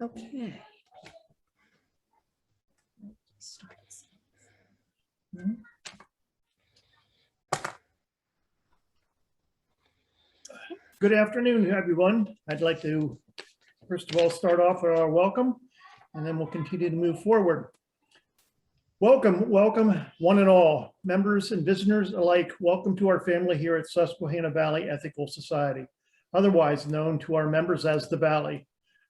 Okay. Good afternoon, everyone. I'd like to, first of all, start off with our welcome, and then we'll continue to move forward. Welcome, welcome, one and all, members and visitors alike. Welcome to our family here at Susquehanna Valley Ethical Society, otherwise known to our members as the Valley.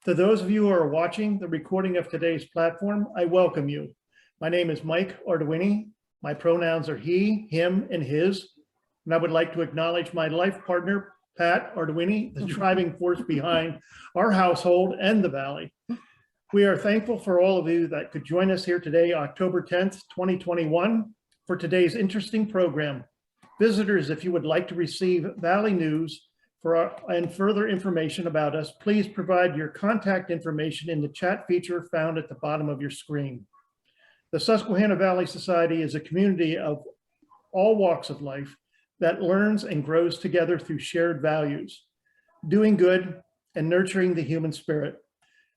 To those of you who are watching the recording of today's platform, I welcome you. My name is Mike Arduini. My pronouns are he, him, and his. And I would like to acknowledge my life partner, Pat Arduini, the driving force behind our household and the Valley. We are thankful for all of you that could join us here today, October 10th, 2021, for today's interesting program. Visitors, if you would like to receive Valley news and further information about us, please provide your contact information in the chat feature found at the bottom of your screen. The Susquehanna Valley Society is a community of all walks of life that learns and grows together through shared values, doing good and nurturing the human spirit.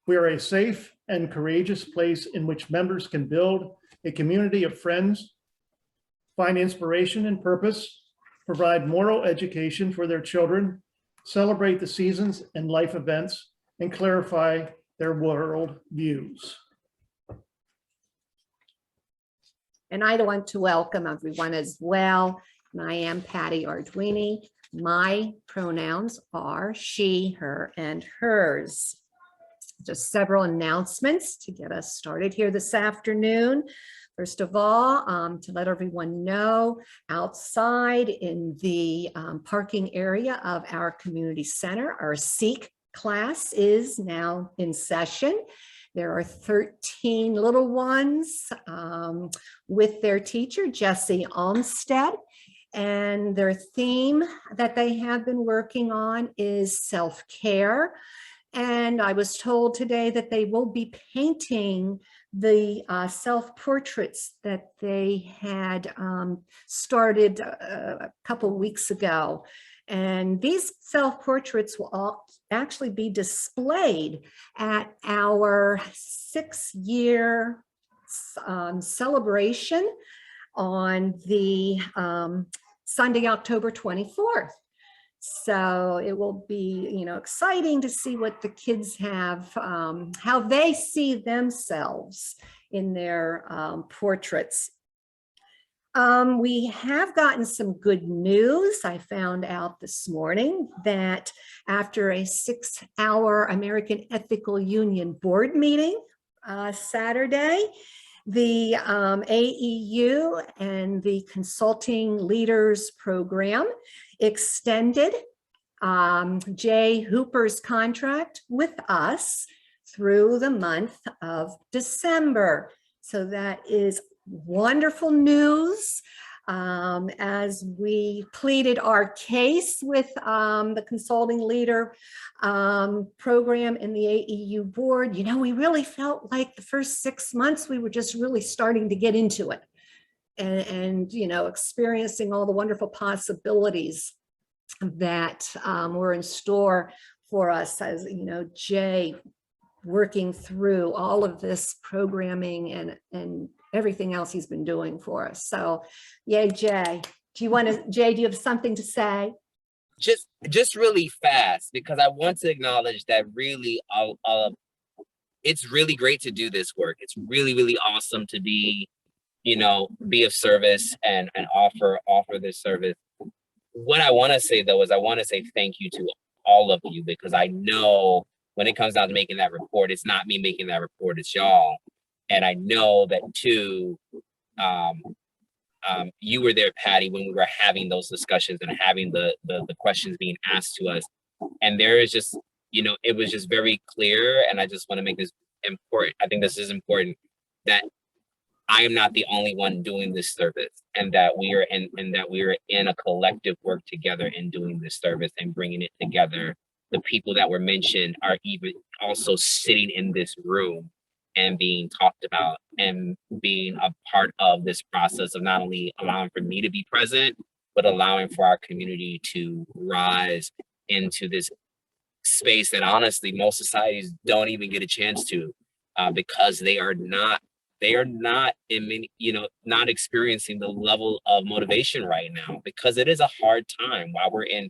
We are a safe and courageous place in which members can build a community of friends, find inspiration and purpose, provide moral education for their children, celebrate the seasons and life events, and clarify their world views. And I want to welcome everyone as well. And I am Patty Arduini. My pronouns are she, her, and hers. Just several announcements to get us started here this afternoon. First of all, to let everyone know, outside in the parking area of our community center, our Seek class is now in session. There are 13 little ones with their teacher, Jessie Olmstead, and their theme that they have been working on is self-care. And I was told today that they will be painting the self-portraits that they had started a couple weeks ago. And these self-portraits will all actually be displayed at our 6-year celebration on the Sunday, October 24th. So it will be, exciting to see what the kids have, how they see themselves in their portraits. We have gotten some good news. I found out this morning that after a 6-hour American Ethical Union board meeting Saturday, the AEU and the Consulting Leaders Program extended Jay Hooper's contract with us through the month of December. So that is wonderful news. As we pleaded our case with the Consulting Leader program in the AEU board, we really felt like the first 6 months we were just really starting to get into it and experiencing all the wonderful possibilities that were in store for us as, Jay working through all of this programming and everything else he's been doing for us. So, yay, Jay. Do you have something to say? Just really fast, because I want to acknowledge that really, it's really great to do this work. It's really, really awesome to be of service and offer this service. What I want to say though is I want to say thank you to all of you, because I know when it comes down to making that report, it's not me making that report, it's y'all. And I know that too, you were there, Patty, when we were having those discussions and having the questions being asked to us. And there is just, it was just very clear. And I just want to make this important. I think this is important, that I am not the only one doing this service, and that we are in a collective work together in doing this service and bringing it together. The people that were mentioned are even also sitting in this room and being talked about and being a part of this process of not only allowing for me to be present, but allowing for our community to rise into this space that honestly most societies don't even get a chance to, because they are not in many, not experiencing the level of motivation right now, because it is a hard time while we're in,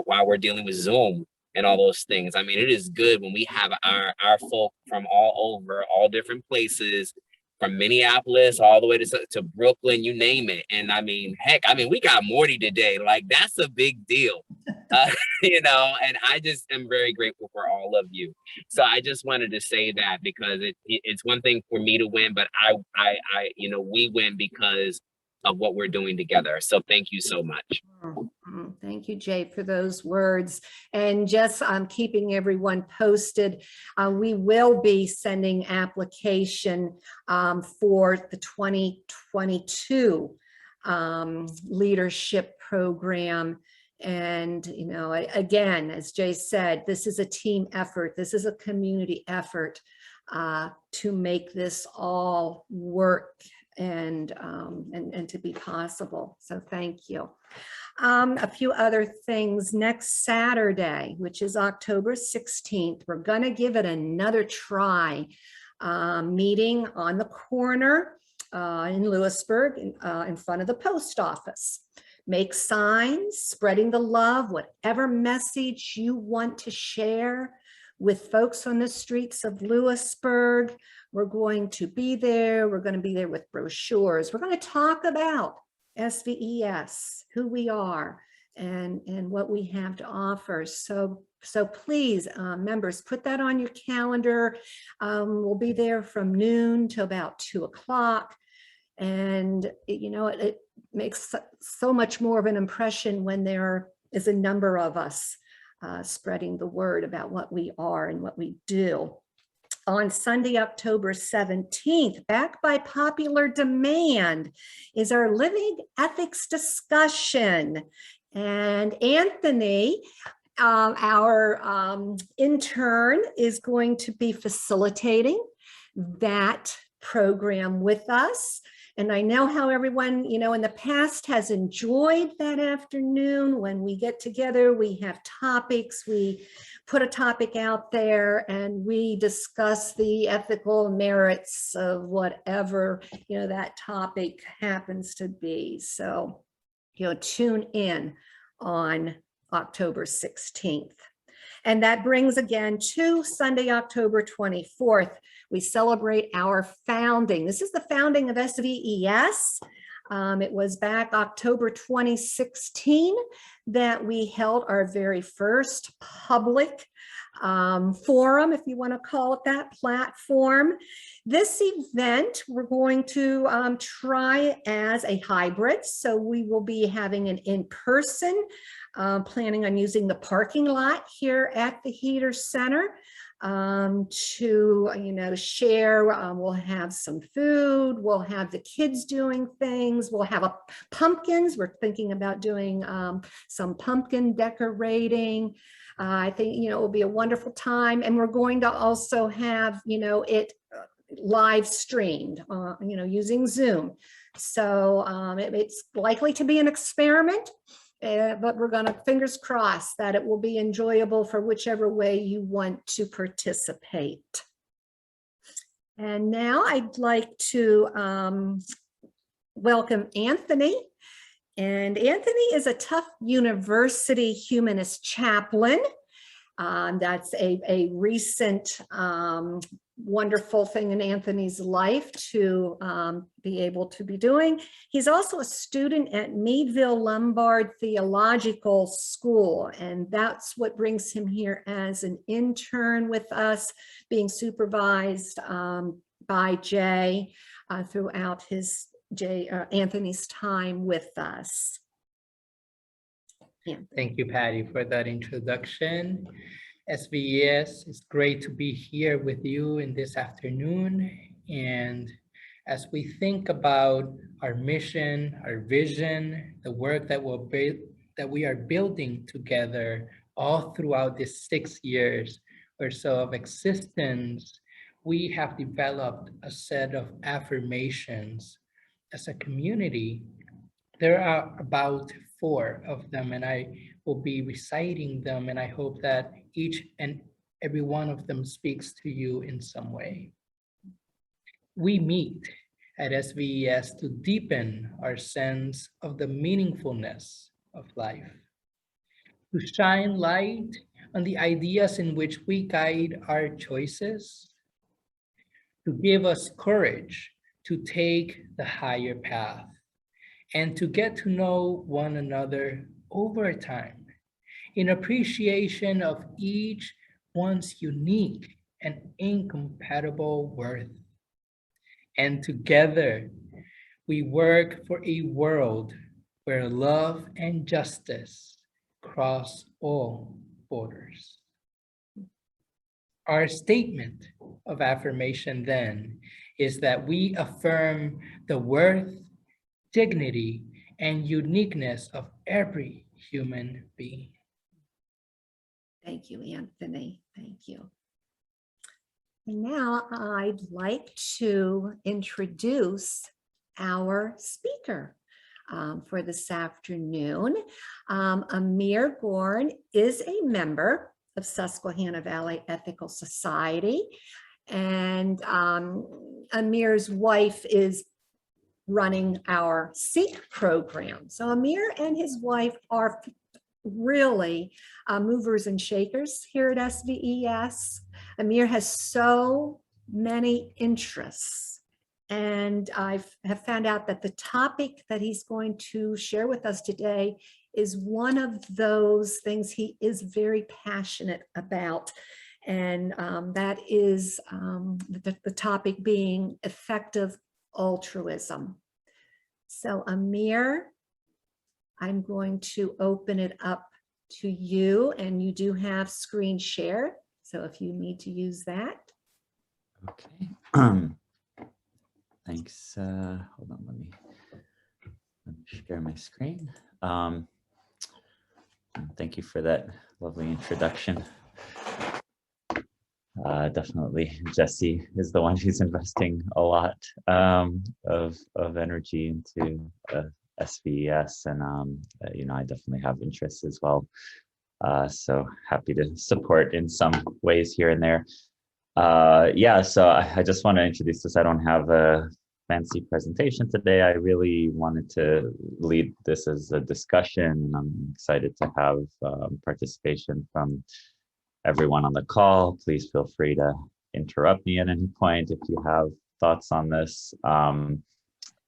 while we're dealing with Zoom and all those things. I mean, it is good when we have our folk from all over, all different places, from Minneapolis all the way to Brooklyn, you name it. And I mean, heck, I mean, we got Morty today. Like, that's a big deal. And I just am very grateful for all of you. So I just wanted to say that, because it's one thing for me to win, but we win because of what we're doing together. So thank you so much. Thank you, Jay, for those words. And just keeping everyone posted. We will be sending application for the 2022 leadership program. And, again, as Jay said, this is a team effort. This is a community effort to make this all work and to be possible. So thank you. A few other things. Next Saturday, which is October 16th, we're going to give it another try. Meeting on the corner in Lewisburg in front of the post office. Make signs, spreading the love, whatever message you want to share with folks on the streets of Lewisburg. We're going to be there. We're going to be there with brochures. We're going to talk about SVES, who we are, and what we have to offer. So please, members, put that on your calendar. We'll be there from noon till about 2 o'clock. And, it makes so much more of an impression when there is a number of us spreading the word about what we are and what we do. On Sunday, October 17th, back by popular demand, is our living ethics discussion. And Anthony, our intern, is going to be facilitating that program with us. And I know how everyone, in the past has enjoyed that afternoon. When we get together, we have topics, we put a topic out there, and we discuss the ethical merits of whatever, that topic happens to be. So, tune in on October 16th. And that brings again to Sunday, October 24th. We celebrate our founding. This is the founding of SVES. It was back October 2016 that we held our very first public forum, if you want to call it that, platform. This event we're going to try as a hybrid. So we will be having an in-person, planning on using the parking lot here at the Heater Center to, share. We'll have some food. We'll have the kids doing things. We'll have pumpkins. We're thinking about doing some pumpkin decorating. I think, it will be a wonderful time. And we're going to also have, it live streamed, using Zoom. So it's likely to be an experiment. But we're going to, fingers crossed, that it will be enjoyable for whichever way you want to participate. And now I'd like to welcome Anthony. And Anthony is a Tufts University humanist chaplain. That's a recent wonderful thing in Anthony's life to be able to be doing. He's also a student at Meadville Lombard Theological School, and that's what brings him here as an intern with us, being supervised by Jay throughout Anthony's time with us. Thank you, Patty, for that introduction. SVES, it's great to be here with you in this afternoon. And as we think about our mission, our vision, the work that we are building together all throughout this 6 years or so of existence, we have developed a set of affirmations as a community. There are about 4 of them, and I will be reciting them, and I hope that each and every one of them speaks to you in some way. We meet at SVES to deepen our sense of the meaningfulness of life, to shine light on the ideas in which we guide our choices, to give us courage to take the higher path, and to get to know one another over time in appreciation of each one's unique and incompatible worth. And together, we work for a world where love and justice cross all borders. Our statement of affirmation then is that we affirm the worth, dignity, and uniqueness of every human being. Thank you, Anthony. Thank you. And now I'd like to introduce our speaker for this afternoon. Amir Gorn is a member of Susquehanna Valley Ethical Society, and Amir's wife is running our SEEK program. So Amir and his wife are really movers and shakers here at SVES. Amir has so many interests, and I have found out that the topic that he's going to share with us today is one of those things he is very passionate about. And that is the topic being effective altruism. So Amir, I'm going to open it up to you, and you do have screen share. So if you need to use that. Okay. Thanks. Hold on, let me share my screen. Thank you for that lovely introduction. Definitely, Jesse is the one who's investing a lot of energy into SVES, and you know, I definitely have interests as well. So happy to support in some ways here and there. Yeah, so I just want to introduce this. I don't have a fancy presentation today. I really wanted to lead this as a discussion, and I'm excited to have participation from everyone on the call. Please feel free to interrupt me at any point if you have thoughts on this. And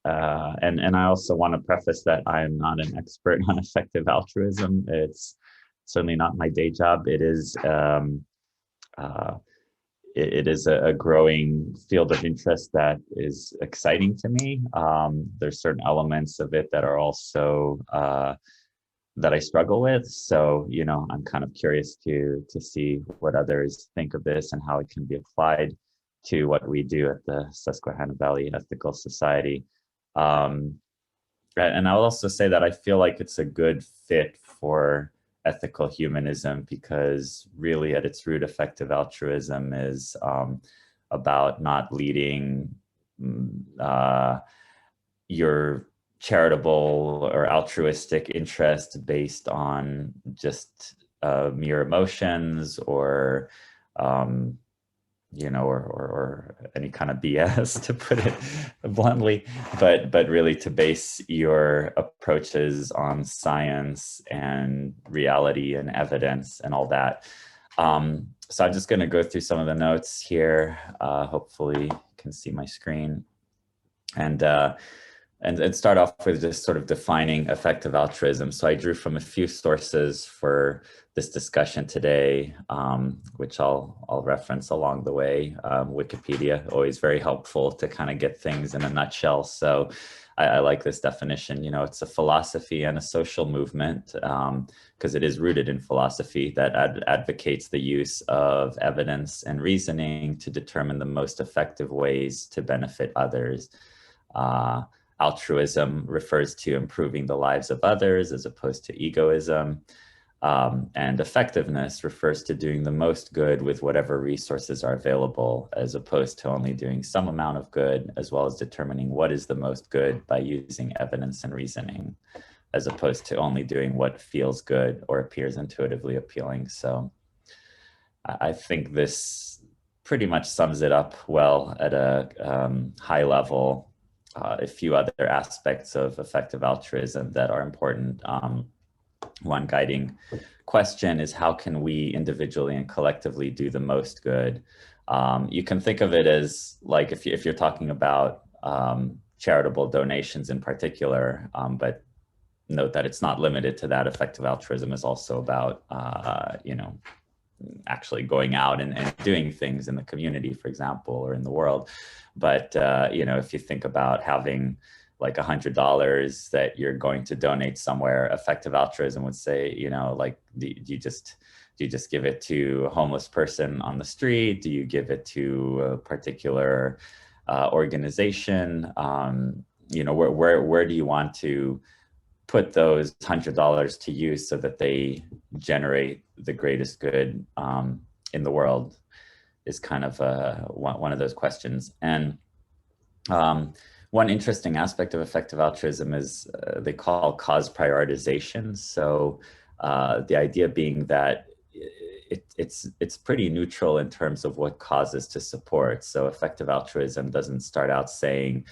I also want to preface that I am not an expert on effective altruism. It's certainly not my day job. It is a growing field of interest that is exciting to me. There's certain elements of it that are also that I struggle with. So, you know, I'm kind of curious to see what others think of this and how it can be applied to what we do at the Susquehanna Valley Ethical Society. And I'll also say that I feel like it's a good fit for ethical humanism, because really at its root, effective altruism is about not leading your charitable or altruistic interest based on just mere emotions or you know, or any kind of BS, to put it bluntly, but really to base your approaches on science and reality and evidence and all that. So I'm just going to go through some of the notes here. Hopefully you can see my screen, and start off with just sort of defining effective altruism. So I drew from a few sources for this discussion today, which I'll reference along the way. Wikipedia, always very helpful to kind of get things in a nutshell. So I like this definition. You know, it's a philosophy and a social movement, because it is rooted in philosophy that advocates the use of evidence and reasoning to determine the most effective ways to benefit others. Altruism refers to improving the lives of others as opposed to egoism. And effectiveness refers to doing the most good with whatever resources are available, as opposed to only doing some amount of good, as well as determining what is the most good by using evidence and reasoning. as opposed to only doing what feels good or appears intuitively appealing. So I think this pretty much sums it up well at a high level. A few other aspects of effective altruism that are important. One guiding question is, how can we individually and collectively do the most good? You can think of it as like, if you're talking about charitable donations in particular, but note that it's not limited to that. Effective altruism is also about, you know, actually going out and doing things in the community, for example, or in the world. But, you know, if you think about having like $100 that you're going to donate somewhere, effective altruism would say, you know, like, do you just give it to a homeless person on the street? Do you give it to a particular organization? You know, where do you want to put those $100 to use so that they generate the greatest good in the world, is kind of one of those questions. And one interesting aspect of effective altruism is they call cause prioritization. So the idea being that it's pretty neutral in terms of what causes to support. So effective altruism doesn't start out saying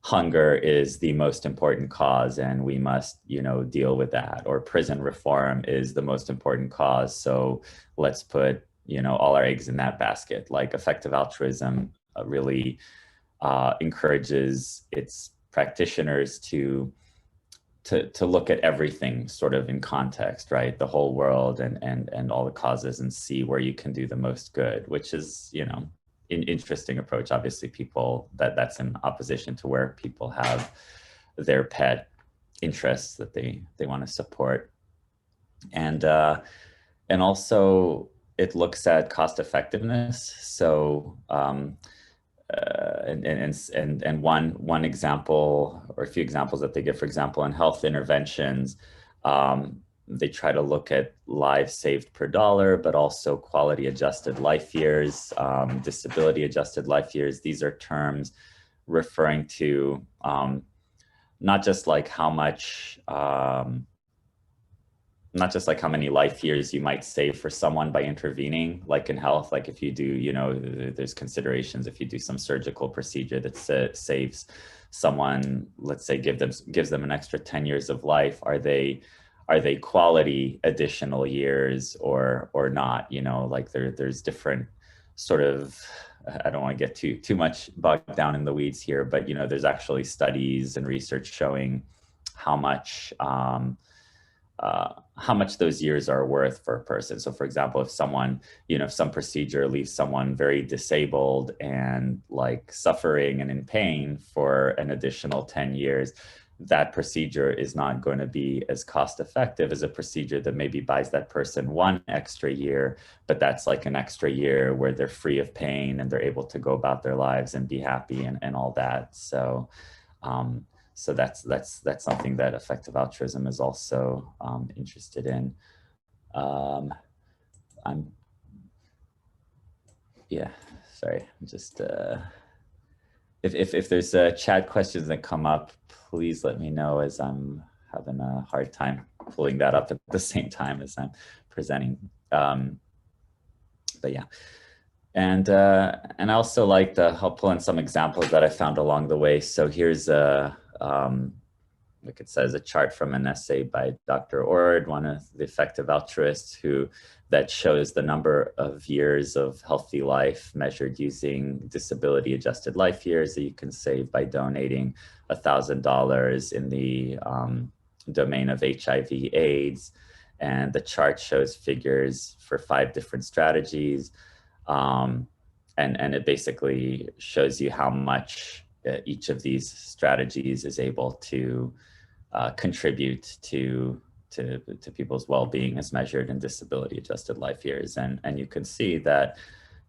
hunger is the most important cause and we must, you know, deal with that, or prison reform is the most important cause, so let's put, you know, all our eggs in that basket. Like, effective altruism really encourages its practitioners to look at everything sort of in context, right? The whole world and all the causes, and see where you can do the most good, which is, you know, an interesting approach. Obviously, that's in opposition to where people have their pet interests that they want to support. And also it looks at cost effectiveness. So and one example, or a few examples that they give, for example, in health interventions, they try to look at lives saved per dollar, but also quality adjusted life years, disability adjusted life years. These are terms referring to not just like how much, not just like how many life years you might save for someone by intervening, like in health. Like if you do, you know, there's considerations. If you do some surgical procedure that saves someone, let's say gives them an extra 10 years of life, are they quality additional years or not? You know, like there's different sort of, I don't want to get too much bogged down in the weeds here, but, you know, there's actually studies and research showing how much those years are worth for a person. So for example, if someone, you know, if some procedure leaves someone very disabled and like suffering and in pain for an additional 10 years, that procedure is not going to be as cost effective as a procedure that maybe buys that person one extra year, but that's like an extra year where they're free of pain and they're able to go about their lives and be happy and all that. So so that's something that effective altruism is also interested in. Yeah, sorry, I'm just if there's chat questions that come up, please let me know, as I'm having a hard time pulling that up at the same time as I'm presenting. But yeah. And I also like I'll pull in some examples that I found along the way. So here's like it says, a chart from an essay by Dr. Ord, one of the effective altruists, that shows the number of years of healthy life measured using disability adjusted life years that you can save by donating $1,000 in the domain of HIV/AIDS. And the chart shows figures for 5 different strategies. And it basically shows you how much each of these strategies is able to contribute to people's well-being as measured in disability adjusted life years. And you can see that,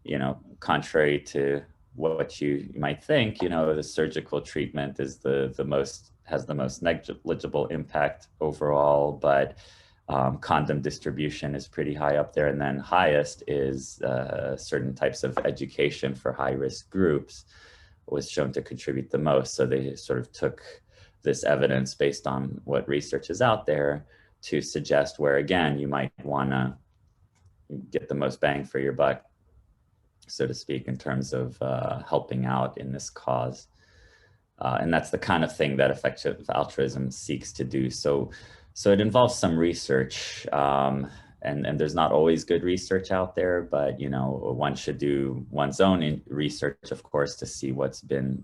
you know, contrary to what you might think, you know, the surgical treatment is has the most negligible impact overall, but condom distribution is pretty high up there. And then highest is certain types of education for high-risk groups was shown to contribute the most. So they sort of took this evidence based on what research is out there to suggest where, again, you might want to get the most bang for your buck, so to speak, in terms of helping out in this cause. And that's the kind of thing that effective altruism seeks to do. So it involves some research, and there's not always good research out there, but one should do one's own research, of course, to see what's been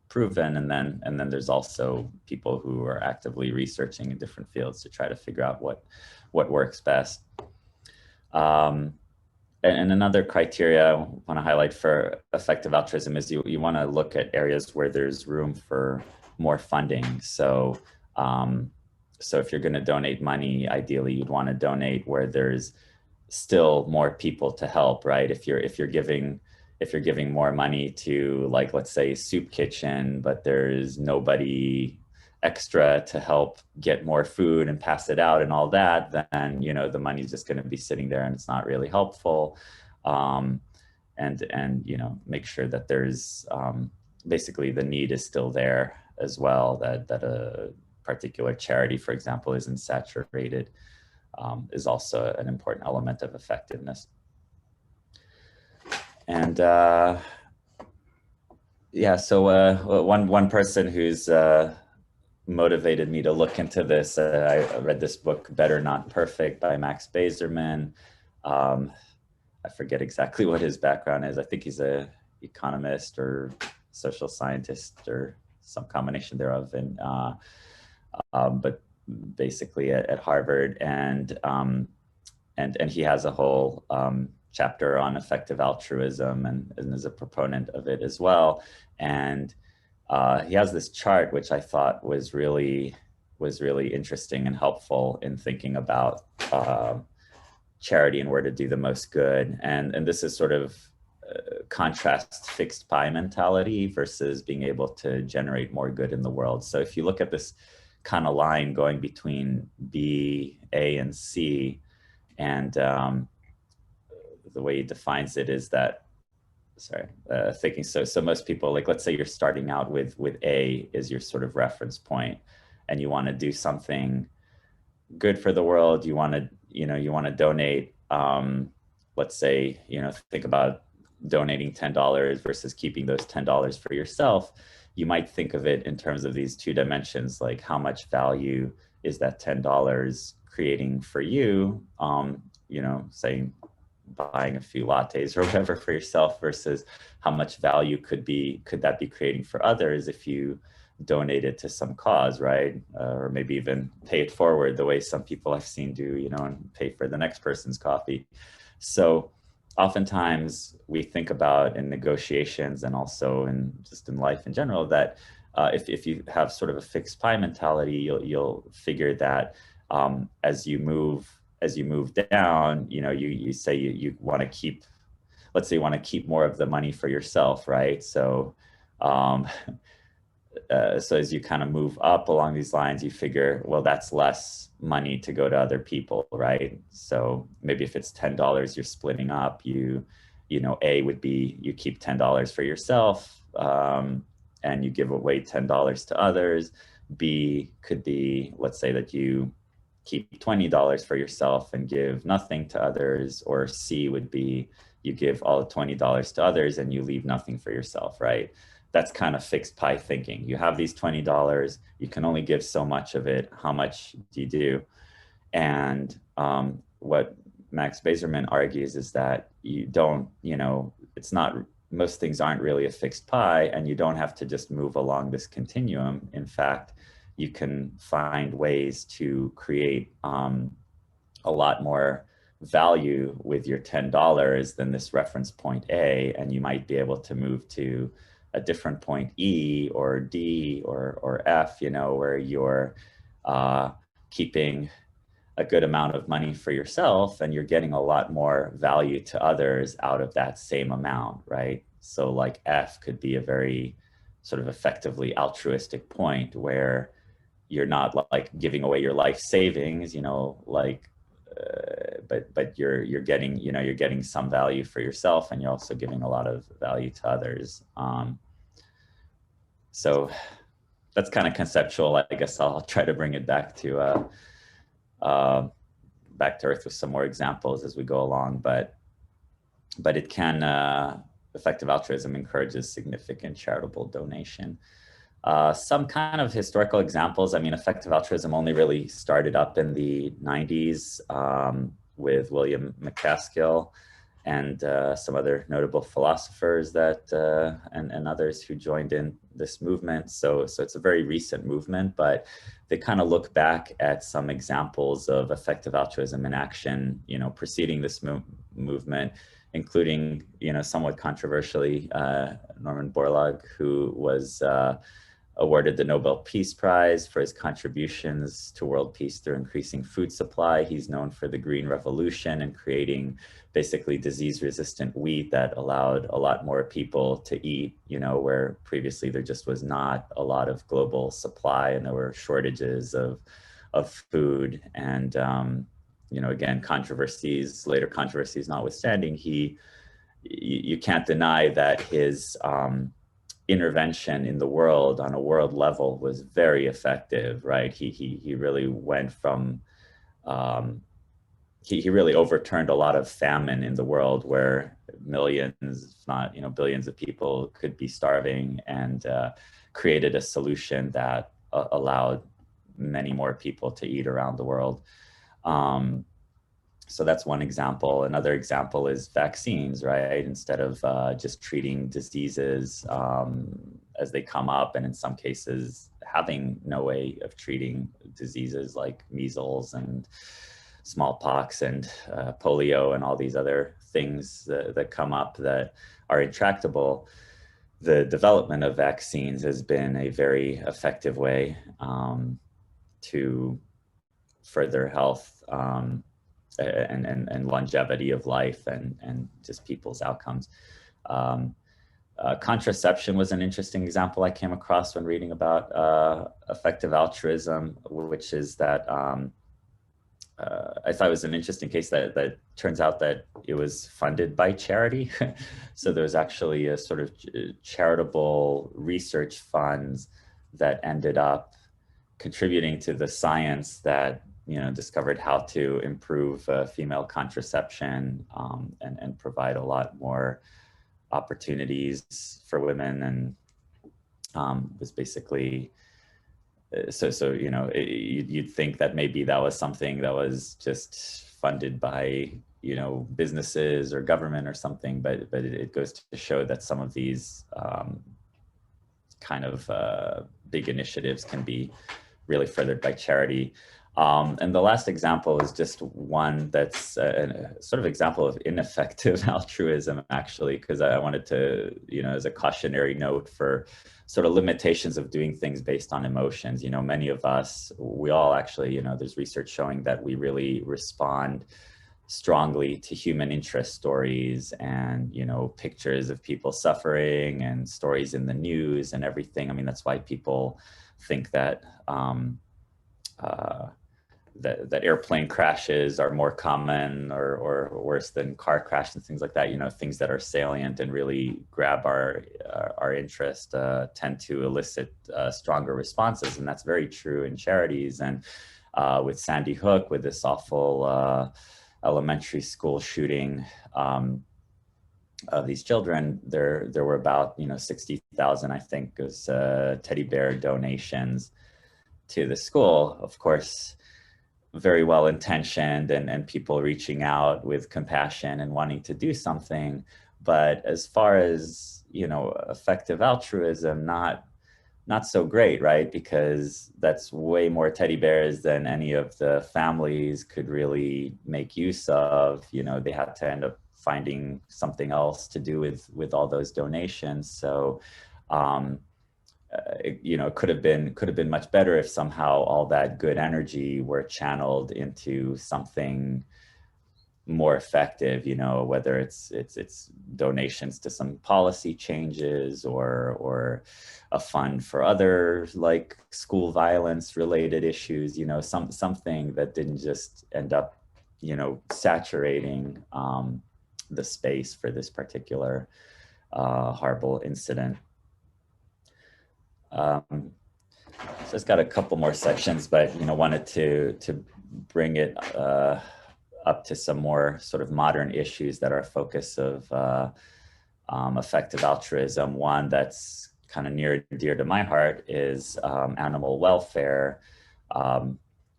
proven, and then there's also people who are actively researching in different fields to try to figure out what works best. And another criteria I want to highlight for effective altruism is you want to look at areas where there's room for more funding. So if you're going to donate money, ideally you'd want to donate where there's still more people to help, right? If you're giving more money to, like, let's say soup kitchen, but there's nobody extra to help get more food and pass it out and all that, then the money's just going to be sitting there and it's not really helpful. And make sure that there's basically the need is still there as well, that a particular charity, for example, isn't saturated, is also an important element of effectiveness. And yeah, so one person who's motivated me to look into this, I read this book, Better Not Perfect, by Max Bazerman. I forget exactly what his background is. I think he's an economist or social scientist or some combination thereof, and but basically at Harvard, and he has a whole chapter on effective altruism, and is a proponent of it as well. And he has this chart, which I thought was really interesting and helpful in thinking about charity and where to do the most good. And this is sort of contrasts fixed pie mentality versus being able to generate more good in the world. So if you look at this kind of line going between B, A, and C, and the way he defines it is that, thinking so most people, like, let's say you're starting out with A is your sort of reference point, and you want to do something good for the world. You want to donate, let's say, think about donating $10 versus keeping those $10 for yourself. You might think of it in terms of these two dimensions, like how much value is that $10 creating for you, say buying a few lattes or whatever for yourself, versus how much value could that be creating for others if you donate it to some cause, right? Or maybe even pay it forward, the way some people I've seen do, and pay for the next person's coffee. So oftentimes we think about in negotiations, and also in life in general, that if you have sort of a fixed pie mentality, you'll figure that as you move down, you say you want to keep, let's say you want to keep more of the money for yourself, right? So so as you kind of move up along these lines, you figure, well, that's less money to go to other people, right? So maybe if it's $10 you're splitting up, A would be you keep $10 for yourself, and you give away $10 to others. B could be, let's say that you keep $20 for yourself and give nothing to others. Or C would be you give all the $20 to others and you leave nothing for yourself, right? That's kind of fixed pie thinking. You have these $20, you can only give so much of it. How much do you do? And what Max Bazerman argues is that you don't, it's not, most things aren't really a fixed pie, and you don't have to just move along this continuum. In fact, you can find ways to create a lot more value with your $10 than this reference point A, and you might be able to move to a different point E or D or F, where you're keeping a good amount of money for yourself and you're getting a lot more value to others out of that same amount, right? So like F could be a very sort of effectively altruistic point where you're not like giving away your life savings, but you're getting, you're getting some value for yourself, and you're also giving a lot of value to others. So that's kind of conceptual. I guess I'll try to bring it back to earth with some more examples as we go along. But it can, effective altruism encourages significant charitable donation. Some kind of historical examples. I mean, effective altruism only really started up in the 90s with William McCaskill and some other notable philosophers that and others who joined in this movement. So it's a very recent movement, but they kind of look back at some examples of effective altruism in action, you know, preceding this movement, including, you know, somewhat controversially, Norman Borlaug, who was awarded the Nobel Peace Prize for his contributions to world peace through increasing food supply. He's known for the Green Revolution and creating basically disease-resistant wheat that allowed a lot more people to eat, you know, where previously there just was not a lot of global supply and there were shortages of food. And, you know, again, later controversies notwithstanding, you can't deny that his intervention in the world on a world level was very effective, right? He really went from, he really overturned a lot of famine in the world where millions, if not, you know, billions of people could be starving, and created a solution that allowed many more people to eat around the world. So that's one example. Another example is vaccines, right? Instead of just treating diseases as they come up, and in some cases having no way of treating diseases like measles and smallpox and polio and all these other things that come up that are intractable. The development of vaccines has been a very effective way to further health and longevity of life and just people's outcomes. Contraception was an interesting example I came across when reading about effective altruism, which is that I thought it was an interesting case that turns out that it was funded by charity. So there's actually a sort of charitable research funds that ended up contributing to the science that, you know, discovered how to improve female contraception and provide a lot more opportunities for women, and was basically so you know, you'd think that maybe that was something that was just funded by, you know, businesses or government or something, but it goes to show that some of these kind of big initiatives can be really furthered by charity. And the last example is just one that's a sort of example of ineffective altruism, actually, because I wanted to, you know, as a cautionary note for sort of limitations of doing things based on emotions. You know, many of us, we all actually, you know, there's research showing that we really respond strongly to human interest stories and, you know, pictures of people suffering and stories in the news and everything. I mean, that's why people think that that airplane crashes are more common or worse than car crashes and things like that. You know, things that are salient and really grab our interest tend to elicit stronger responses, and that's very true in charities. And with Sandy Hook, with this awful elementary school shooting of these children, there were about, you know, 60,000, I think, was teddy bear donations to the school. Of course, very well intentioned and people reaching out with compassion and wanting to do something. But as far as, you know, effective altruism, not so great, right? Because that's way more teddy bears than any of the families could really make use of. You know, they had to end up finding something else to do with all those donations. So you know, it could have been much better if somehow all that good energy were channeled into something more effective, you know, whether it's donations to some policy changes or a fund for other like school violence related issues, you know, something that didn't just end up, you know, saturating the space for this particular horrible incident. just got a couple more sections, but wanted to bring it up to some more sort of modern issues that are a focus of effective altruism. One that's kind of near and dear to my heart is animal welfare,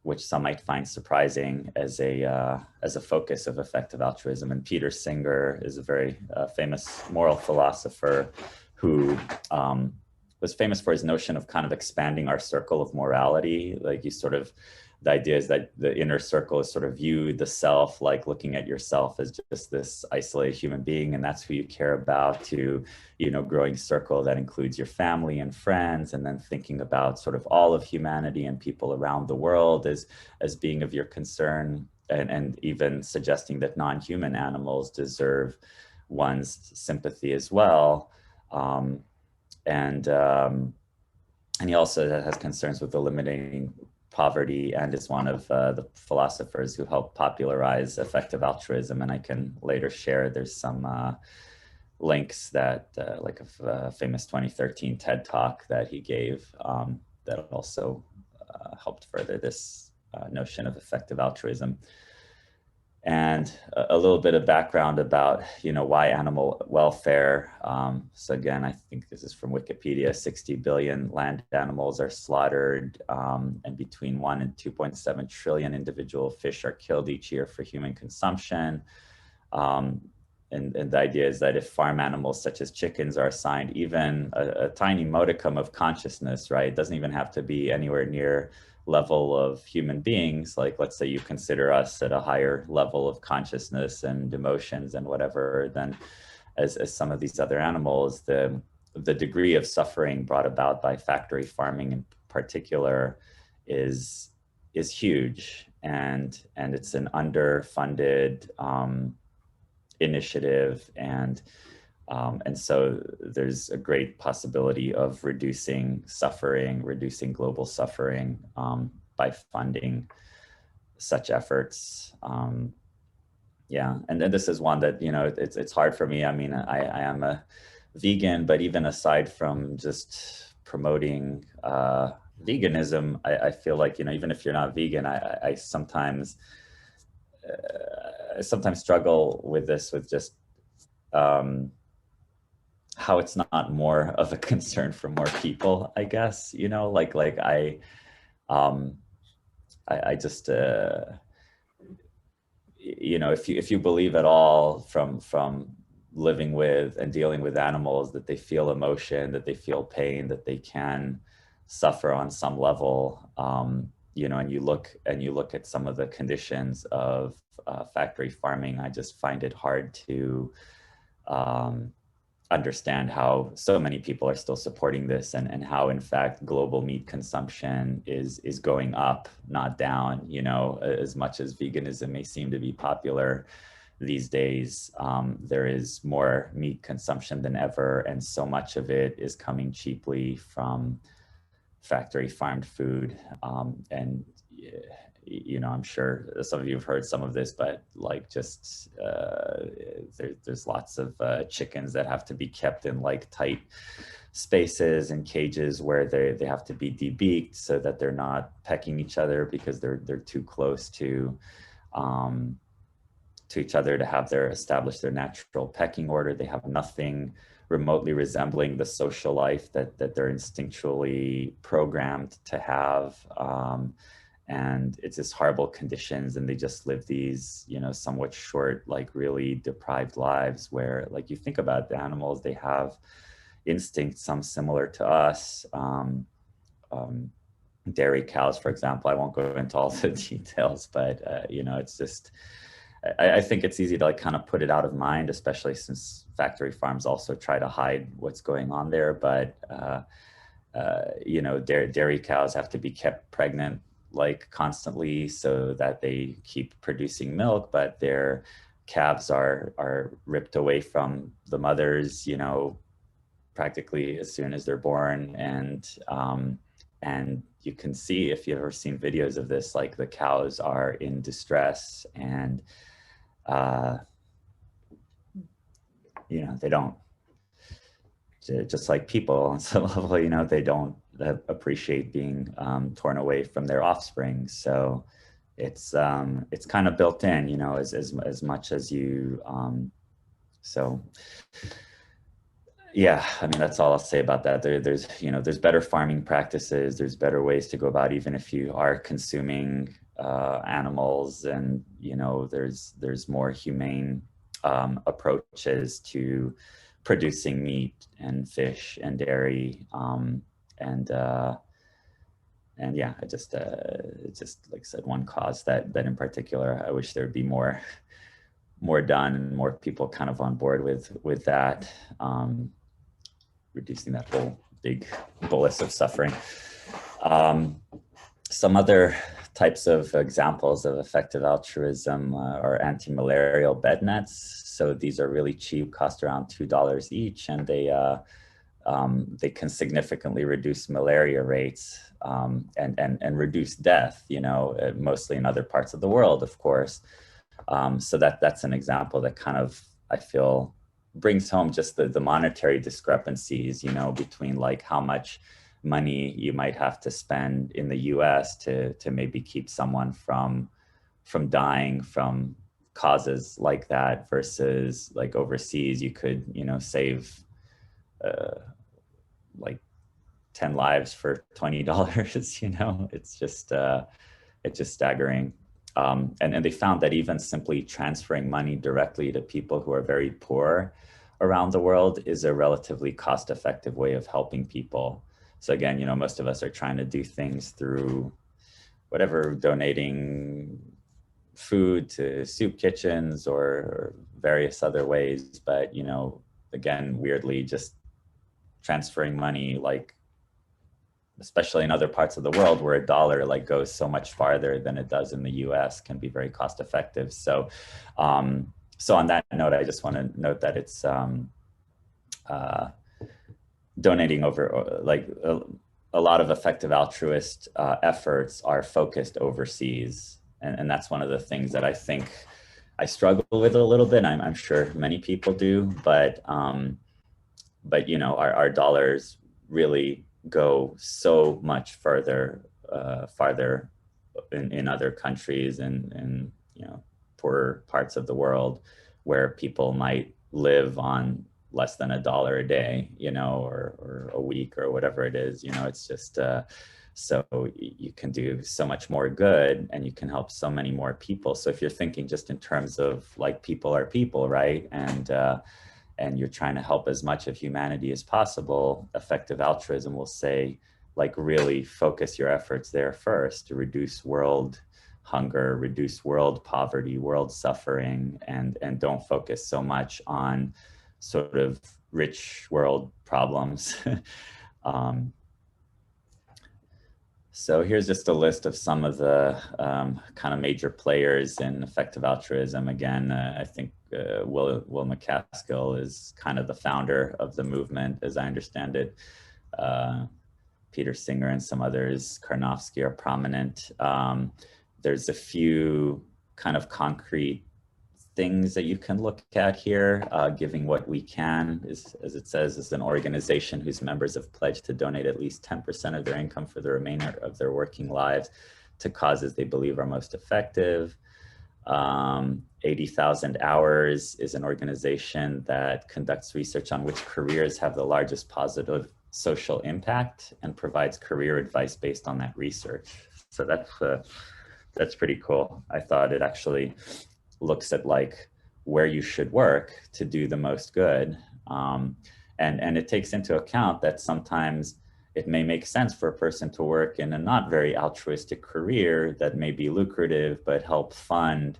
which some might find surprising as a focus of effective altruism. And Peter Singer is a very famous moral philosopher who was famous for his notion of kind of expanding our circle of morality. Like the idea is that the inner circle is sort of you, the self, like looking at yourself as just this isolated human being, and that's who you care about, to, growing circle that includes your family and friends, and then thinking about sort of all of humanity and people around the world as being of your concern, and even suggesting that non-human animals deserve one's sympathy as well. And he also has concerns with eliminating poverty, and is one of the philosophers who helped popularize effective altruism. And I can later share, there's some links that like a famous 2013 TED talk that he gave that also helped further this notion of effective altruism. And a little bit of background about, why animal welfare. So again, I think this is from Wikipedia, 60 billion land animals are slaughtered, and between 1 and 2.7 trillion individual fish are killed each year for human consumption. And the idea is that if farm animals such as chickens are assigned even a tiny modicum of consciousness, right? It doesn't even have to be anywhere near level of human beings. Like, let's say you consider us at a higher level of consciousness and emotions and whatever, then as some of these other animals, the degree of suffering brought about by factory farming in particular is huge. And it's an underfunded initiative, and so there's a great possibility of reducing global suffering by funding such efforts. Yeah, and then this is one that, it's hard for me. I mean, I am a vegan, but even aside from just promoting veganism, I feel like, even if you're not vegan, I sometimes struggle with this, with just how it's not more of a concern for more people, I guess, I just, if you believe at all from living with and dealing with animals, that they feel emotion, that they feel pain, that they can suffer on some level, and you look at some of the conditions of factory farming, I just find it hard to understand how so many people are still supporting this, and how in fact global meat consumption is going up, not down. As much as veganism may seem to be popular these days, there is more meat consumption than ever, and so much of it is coming cheaply from factory farmed food. And I'm sure some of you have heard some of this, but like just there's lots of chickens that have to be kept in like tight spaces and cages where they have to be debeaked so that they're not pecking each other, because they're too close to each other to establish their natural pecking order. They have nothing remotely resembling the social life that they're instinctually programmed to have. And it's just horrible conditions, and they just live these, somewhat short, like really deprived lives, where, like, you think about the animals, they have instincts, some similar to us. Dairy cows, for example, I won't go into all the details, but, it's just, I think it's easy to like kind of put it out of mind, especially since factory farms also try to hide what's going on there. But, dairy cows have to be kept pregnant like constantly so that they keep producing milk, but their calves are ripped away from the mothers, practically as soon as they're born. And you can see, if you've ever seen videos of this, like the cows are in distress, and they don't, just like people on some level, they don't that appreciate being torn away from their offspring. So it's kind of built in, you know, as much as you, so yeah, I mean, that's all I'll say about that. There's, you know, there's better farming practices, there's better ways to go about, even if you are consuming animals, and, you know, there's more humane approaches to producing meat and fish and dairy, and yeah, it's just, like I said, one cause that in particular, I wish there would be more done and more people kind of on board with that, reducing that whole big bolus of suffering. Some other types of examples of effective altruism are anti-malarial bed nets. So these are really cheap, cost around $2 each, and they can significantly reduce malaria rates, and reduce death, you know, mostly in other parts of the world, of course. So that's an example that kind of, I feel, brings home just the monetary discrepancies, you know, between like how much money you might have to spend in the US to maybe keep someone from dying from causes like that, versus like overseas, you could, you know, save like 10 lives for $20, you know. It's just staggering. And they found that even simply transferring money directly to people who are very poor around the world is a relatively cost-effective way of helping people. So again, you know, most of us are trying to do things through whatever, donating food to soup kitchens or various other ways. But, you know, again, weirdly, just transferring money, like, especially in other parts of the world where a dollar like goes so much farther than it does in the US, can be very cost effective. So, so on that note, I just want to note that it's donating over, like a lot of effective altruist efforts are focused overseas. And that's one of the things that I think I struggle with a little bit. I'm sure many people do, but you know, our dollars really go so much farther in other countries and you know, poorer parts of the world, where people might live on less than $1 a day, you know, or a week or whatever it is. You know, it's just so you can do so much more good, and you can help so many more people. So if you're thinking just in terms of like, people are people, right? And you're trying to help as much of humanity as possible, effective altruism will say, like, really focus your efforts there first to reduce world hunger, reduce world poverty, world suffering, and don't focus so much on sort of rich world problems. So here's just a list of some of the kind of major players in effective altruism. Again, I think Will McCaskill is kind of the founder of the movement, as I understand it. Peter Singer and some others, Karnofsky, are prominent. There's a few kind of concrete things that you can look at here. Giving What We Can is, as it says, is an organization whose members have pledged to donate at least 10% of their income for the remainder of their working lives to causes they believe are most effective. 80,000 Hours is an organization that conducts research on which careers have the largest positive social impact and provides career advice based on that research. So that's pretty cool. I thought it actually looks at like where you should work to do the most good. And it takes into account that sometimes it may make sense for a person to work in a not very altruistic career that may be lucrative, but help fund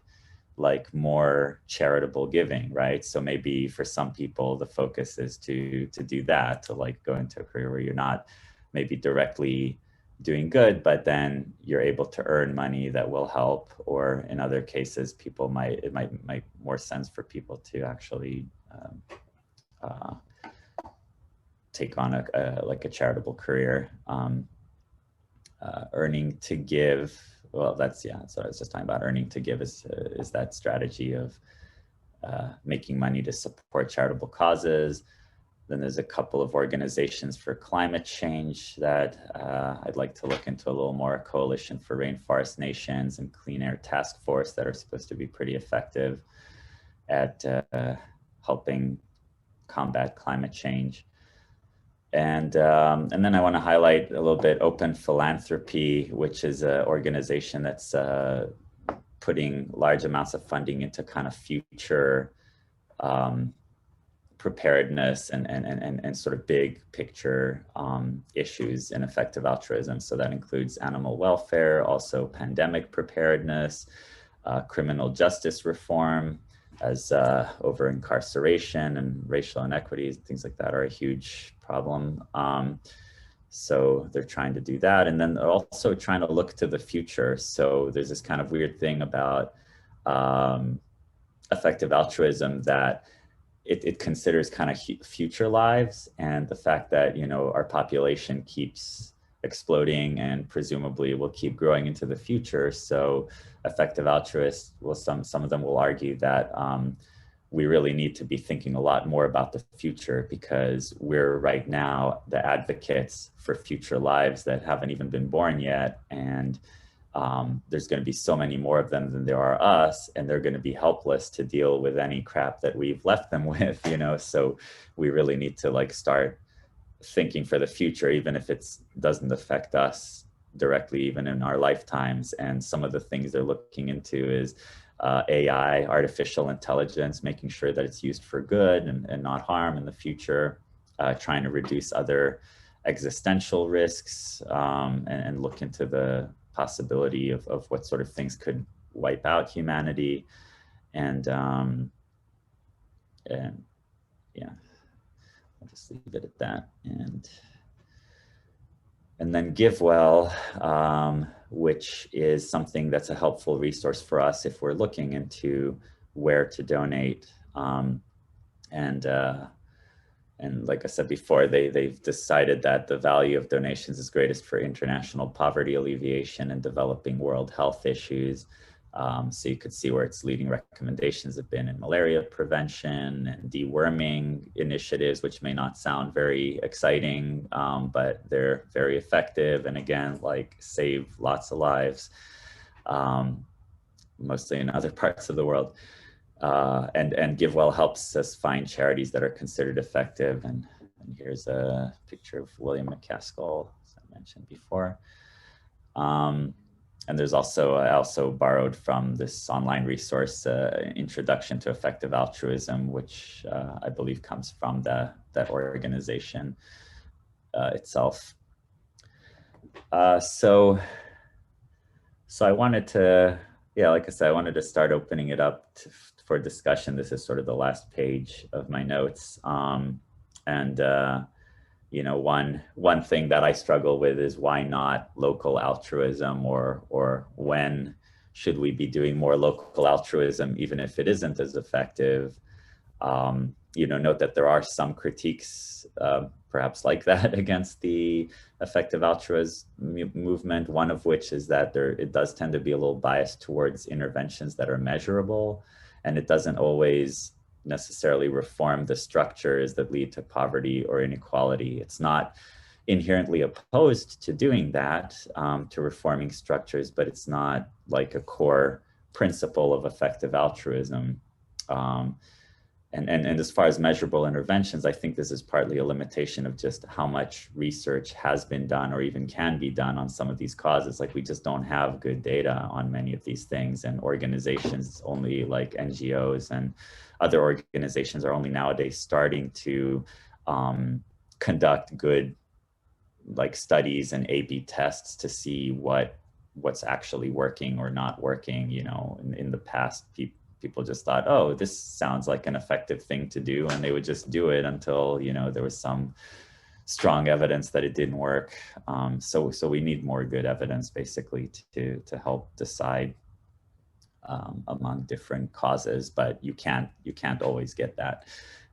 like more charitable giving, right? So maybe for some people, the focus is to do that, to like go into a career where you're not maybe directly doing good, but then you're able to earn money that will help. Or in other cases, it might make more sense for people to actually take on a charitable career. Earning to give, well, that's what I was just talking about. Earning to give is that strategy of making money to support charitable causes. Then there's a couple of organizations for climate change that I'd like to look into a little more. A Coalition for Rainforest Nations and Clean Air Task Force that are supposed to be pretty effective at helping combat climate change. And then I want to highlight a little bit Open Philanthropy, which is an organization that's putting large amounts of funding into kind of future preparedness and sort of big picture issues in effective altruism. So that includes animal welfare, also pandemic preparedness, criminal justice reform, as over incarceration and racial inequities, things like that are a huge problem. So they're trying to do that. And then they're also trying to look to the future. So there's this kind of weird thing about effective altruism that it considers kind of future lives, and the fact that, you know, our population keeps exploding and presumably will keep growing into the future. So effective altruists, well, some of them will argue that we really need to be thinking a lot more about the future, because we're right now the advocates for future lives that haven't even been born yet. And there's going to be so many more of them than there are us, and they're going to be helpless to deal with any crap that we've left them with, you know. So we really need to like start thinking for the future, even if it doesn't affect us directly, even in our lifetimes. And some of the things they're looking into is AI, artificial intelligence, making sure that it's used for good and not harm in the future, trying to reduce other existential risks, and look into the possibility of what sort of things could wipe out humanity. And yeah, I'll just leave it at that. And then GiveWell, which is something that's a helpful resource for us if we're looking into where to donate. And like I said before, they've decided that the value of donations is greatest for international poverty alleviation and developing world health issues. So you could see where its leading recommendations have been in malaria prevention and deworming initiatives, which may not sound very exciting, but they're very effective. And again, like save lots of lives, mostly in other parts of the world. And GiveWell helps us find charities that are considered effective. And here's a picture of William McCaskill, as I mentioned before. And there's also, I also borrowed from this online resource, Introduction to Effective Altruism, which I believe comes from that organization itself. So I wanted to, yeah, like I said, I wanted to start opening it up for discussion. This is sort of the last page of my notes. You know, one thing that I struggle with is why not local altruism, or when should we be doing more local altruism, even if it isn't as effective? You know, note that there are some critiques, perhaps like that, against the effective altruism movement. One of which is that it does tend to be a little biased towards interventions that are measurable, and it doesn't always necessarily reform the structures that lead to poverty or inequality. It's not inherently opposed to doing that, to reforming structures, but it's not like a core principle of effective altruism. And as far as measurable interventions, I think this is partly a limitation of just how much research has been done or even can be done on some of these causes. Like, we just don't have good data on many of these things, and organizations, only like NGOs and other organizations, are only nowadays starting to conduct good like studies and A/B tests to see what's actually working or not working. You know, in the past, people just thought, oh, this sounds like an effective thing to do, and they would just do it until, you know, there was some strong evidence that it didn't work. So we need more good evidence, basically, to help decide among different causes, but you can't always get that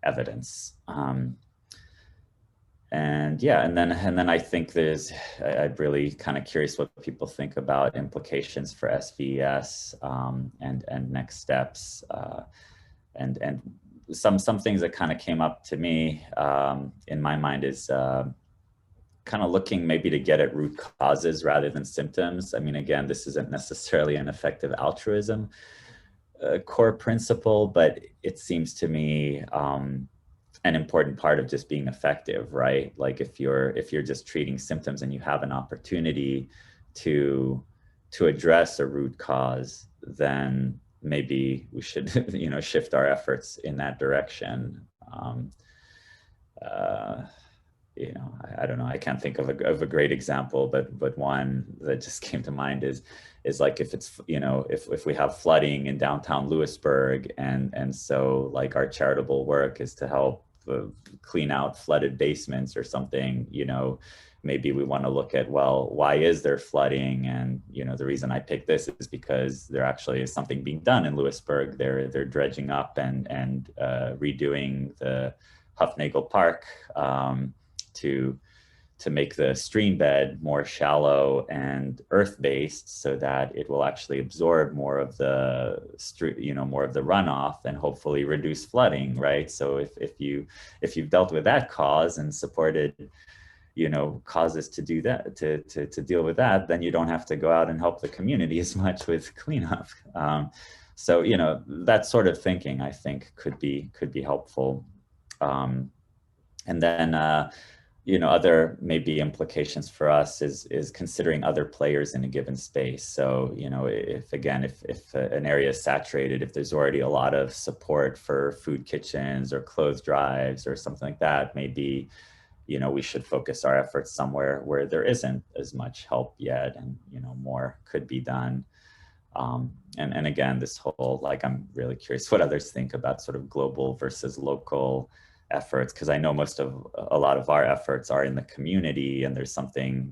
evidence. And yeah, and then I think I'm really kind of curious what people think about implications for SVES, and next steps, and some things that kind of came up to me in my mind is kind of looking maybe to get at root causes rather than symptoms. I mean, again, this isn't necessarily an effective altruism core principle, but it seems to me an important part of just being effective, right? Like if you're just treating symptoms and you have an opportunity to address a root cause, then maybe we should, shift our efforts in that direction. I don't know. I can't think of a great example, but one that just came to mind is like if it's, if we have flooding in downtown Lewisburg, and so like our charitable work is to help clean out flooded basements or something, maybe we want to look at, well, why is there flooding? And, the reason I picked this is because there actually is something being done in Lewisburg. They're dredging up and redoing the Huffnagel Park to make the stream bed more shallow and earth-based, so that it will actually absorb more of the more of the runoff and hopefully reduce flooding, right? So if you've dealt with that cause and supported causes to do that, to deal with that, then you don't have to go out and help the community as much with cleanup. So that sort of thinking, I think, could be helpful. And then other maybe implications for us is considering other players in a given space. So if an area is saturated, if there's already a lot of support for food kitchens or clothes drives or something like that, maybe we should focus our efforts somewhere where there isn't as much help yet, and more could be done. And again, this whole, like, I'm really curious what others think about sort of global versus local efforts, because I know a lot of our efforts are in the community, and there's something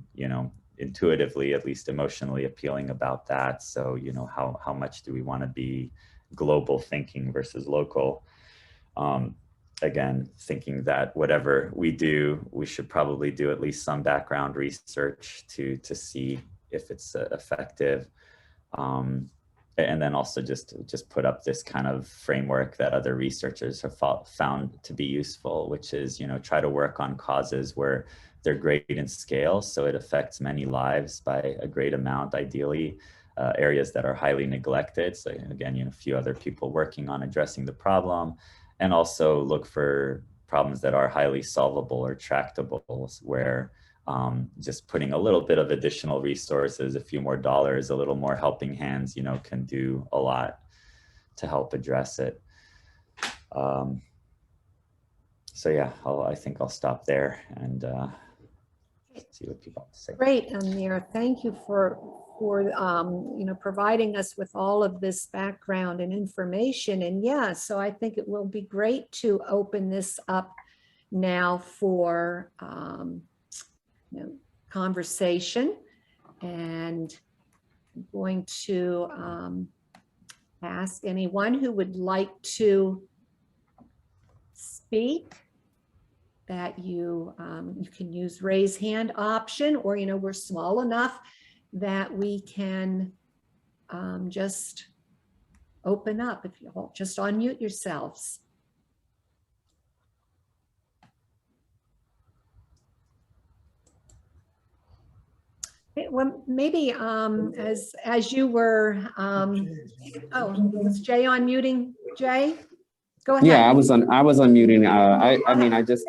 intuitively, at least emotionally, appealing about that. So how much do we want to be global thinking versus local? Again, thinking that whatever we do, we should probably do at least some background research to see if it's effective. And then also just put up this kind of framework that other researchers have found to be useful, which is, try to work on causes where they're great in scale, so it affects many lives by a great amount, ideally, areas that are highly neglected. So again, a few other people working on addressing the problem, and also look for problems that are highly solvable or tractable, where just putting a little bit of additional resources, a few more dollars, a little more helping hands, can do a lot to help address it. So yeah, I think I'll stop there and see what people have to say. Great, Amir. Thank you for providing us with all of this background and information. And yeah, so I think it will be great to open this up now for conversation, and I'm going to ask anyone who would like to speak that you can use raise hand option, or we're small enough that we can just open up. If you all just unmute yourselves. Well, maybe as you were, was Jay unmuting? Jay, go ahead. Yeah, I was unmuting. I just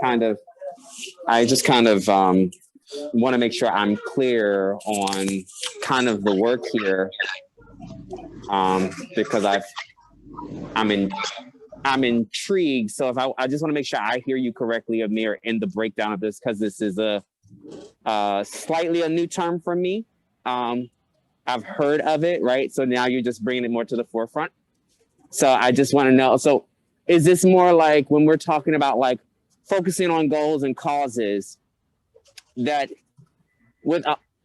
kind of want to make sure I'm clear on kind of the work here, because I'm intrigued. So I just want to make sure I hear you correctly, Amir, in the breakdown of this, because this is a slightly a new term for me. I've heard of it, right? So now you're just bringing it more to the forefront. So I just want to know, so is this more like when we're talking about like focusing on goals and causes, that with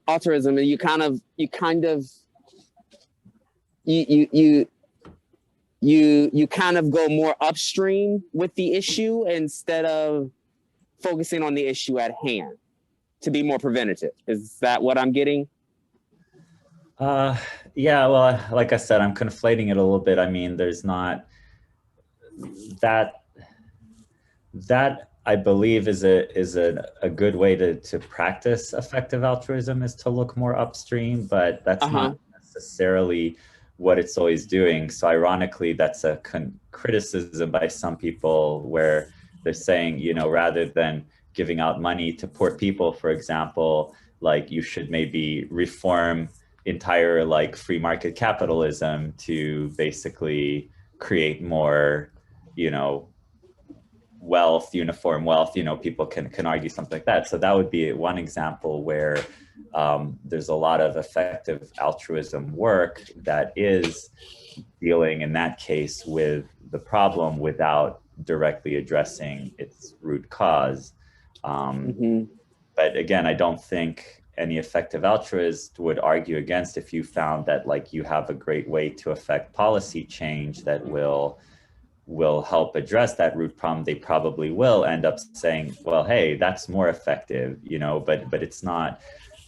altruism, you kind of kind of go more upstream with the issue instead of focusing on the issue at hand to be more preventative? Is that what I'm getting? Yeah, well, like I said, I'm conflating it a little bit. I mean, there's not that, that I believe is a good way to practice effective altruism, is to look more upstream, but that's not necessarily what it's always doing. So ironically, that's a criticism by some people where they're saying, you know, rather than giving out money to poor people, for example, like you should maybe reform entire like free market capitalism to basically create more, you know, wealth, uniform wealth. You know, people can argue something like that. So that would be one example where there's a lot of effective altruism work that is dealing in that case with the problem without directly addressing its root cause. But again, I don't think any effective altruist would argue against if you found that like you have a great way to affect policy change that will help address that root problem. They probably will end up saying, well, hey, that's more effective, you know, but it's not,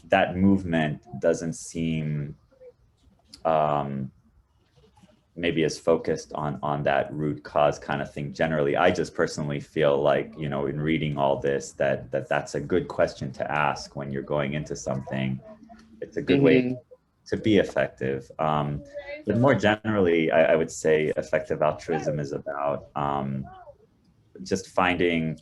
that movement doesn't seem maybe as focused on that root cause kind of thing generally. I just personally feel like, you know, in reading all this, that's a good question to ask when you're going into something. It's a good way to be effective. But more generally, I would say effective altruism is about just finding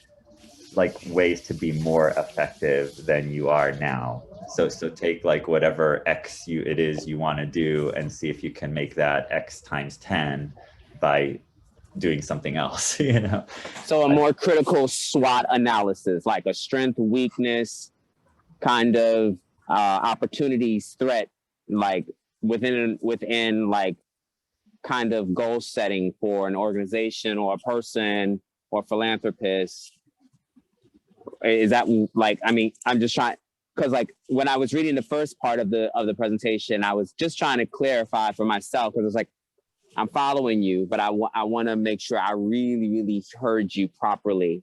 like ways to be more effective than you are now. So take like whatever X it is you want to do and see if you can make that X times 10 by doing something else, you know? So a more critical SWOT analysis, like a strength, weakness, kind of opportunities, threat, like within like kind of goal setting for an organization or a person or philanthropist. Is that like, I mean, I'm just trying, because like when I was reading the first part of the presentation, I was just trying to clarify for myself, because it's like, I'm following you, but I want to make sure I really, really heard you properly,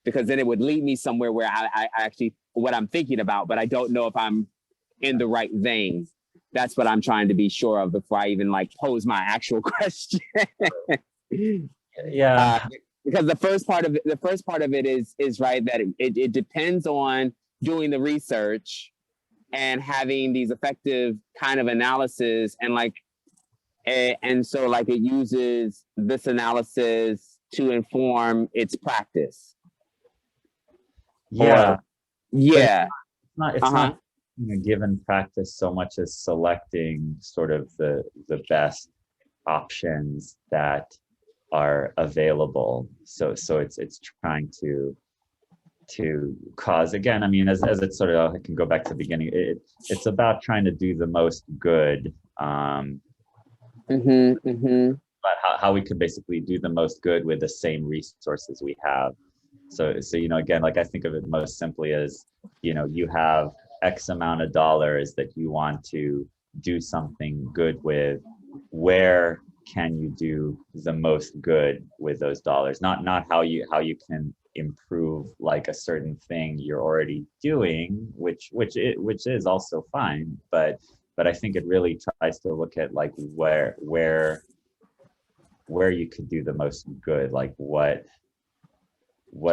because then it would lead me somewhere where I actually, what I'm thinking about, but I don't know if I'm in the right vein. That's what I'm trying to be sure of before I even like pose my actual question. Yeah. Because the first part of it is right, that it depends on doing the research and having these effective kind of analysis, and like, and so like it uses this analysis to inform its practice. Yeah. Yeah. It's not a given practice so much as selecting sort of the best options that are available. So it's trying to cause, again, I mean, as it's sort of, I can go back to the beginning, it's about trying to do the most good. But how we could basically do the most good with the same resources we have. So you know, again, like I think of it most simply as, you know, you have X amount of dollars that you want to do something good with. Where can you do the most good with those dollars? Not how you can improve like a certain thing you're already doing, which is also fine, but I think it really tries to look at like where you could do the most good, like what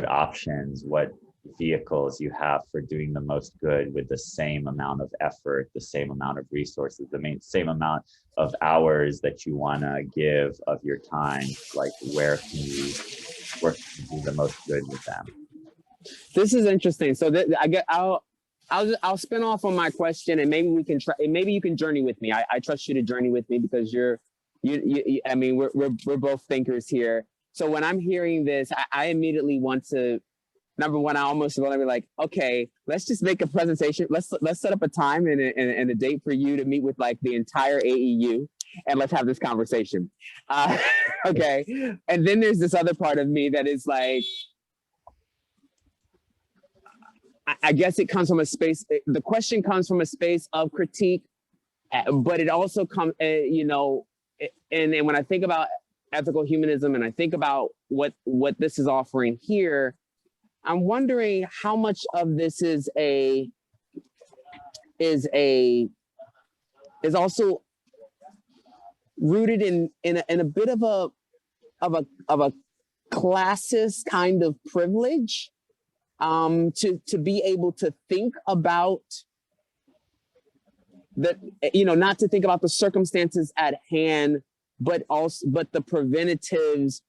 options, what vehicles you have for doing the most good with the same amount of effort, the same amount of resources, same amount of hours that you want to give of your time. Like where can you do the most good with them? This is interesting. So I'll spin off on my question, and maybe we can try. Maybe you can journey with me. I trust you to journey with me, because you I mean, we're both thinkers here. So when I'm hearing this, I immediately want to, number one, I almost want to be like, okay, let's just make a presentation. Let's set up a time and a date for you to meet with like the entire AEU, and let's have this conversation. Okay. And then there's this other part of me that is like, I guess it comes from a space, the question comes from a space of critique, but it also comes, you know, and when I think about ethical humanism and I think about what this is offering here, I'm wondering how much of this is also rooted in a bit of a classist kind of privilege to be able to think about that, not to think about the circumstances at hand, but the preventatives